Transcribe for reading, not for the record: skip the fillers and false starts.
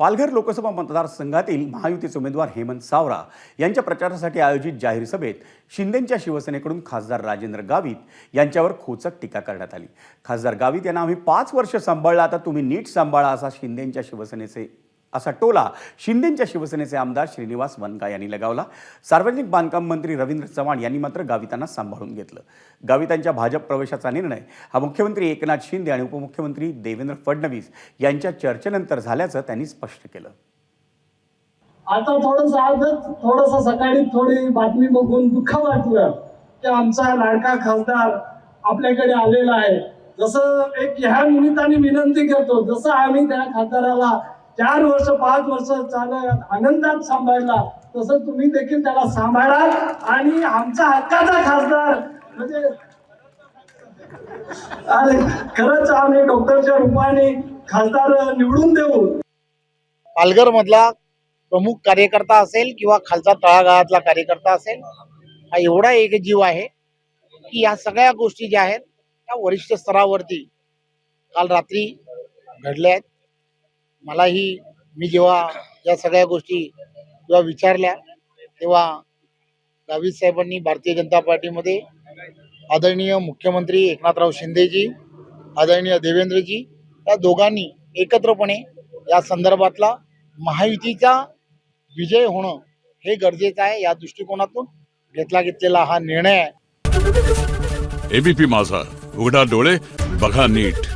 पालघर लोकसभा मतदारसंघातील महायुतीचे उमेदवार हेमंत सावरा यांच्या प्रचारासाठी आयोजित जाहीर सभेत शिंदेंच्या शिवसेनेकडून खासदार राजेंद्र गावित यांच्यावर खोचक टीका करण्यात आली। खासदार गावित यांना आम्ही 5 वर्ष सांभाळला, आता तुम्ही नीट सांभाळा असा टोला शिंदेंच्या शिवसेनेचे आमदार श्रीनिवास वनगा यांनी लगावला। सार्वजनिक बांधकाम मंत्री रवींद्र चव्हाण यांनी मात्र गावितांना सांभाळून घेतलं। गावितांच्या भाजप प्रवेशाचा निर्णय हा मुख्यमंत्री एकनाथ शिंदे आणि उपमुख्यमंत्री देवेंद्र फडणवीस यांच्या चर्चेनंतर झाल्याचं त्यांनी स्पष्ट केलं। आता थोडंसं सकाळी थोडी बातमी बघून दुःख वाटलं की आमचा लाडका खासदार आपल्याकडे आलेला आहे। जसं एक ह्या निमित्ताने विनंती करतो, जसं आम्ही त्या खासदाराला 4 वर्ष 5 वर्ष आनंदात सांभाळला, तसं तुम्ही देखील त्याला सांभाळा आणि आमचा हक्काचा खासदार म्हणजे खरंच आम्ही डॉक्टरच्या रूपाने खासदार निवडून देऊ। पालघर मधला प्रमुख कार्यकर्ता असेल किंवा खालचा तळागाळातला कार्यकर्ता असेल, हा एवढा एक जीव आहे की या सगळ्या गोष्टी ज्या आहेत त्या वरिष्ठ स्तरावरती काल रात्री घडल्या आहेत। मलाही मी जेव्हा या सगळ्या गोष्टी जेव्हा विचारल्या तेव्हा गावित साहेबांनी भारतीय जनता पार्टीमध्ये आदरणीय मुख्यमंत्री एकनाथराव शिंदेजी, आदरणीय देवेंद्रजी या दोघांनी एकत्रपणे या संदर्भातला महायुतीचा विजय होणं हे गरजेचं आहे, या दृष्टिकोनातून घेतलेला हा निर्णय आहे। एबीपी माझा, उघडा डोळे बघा नीट।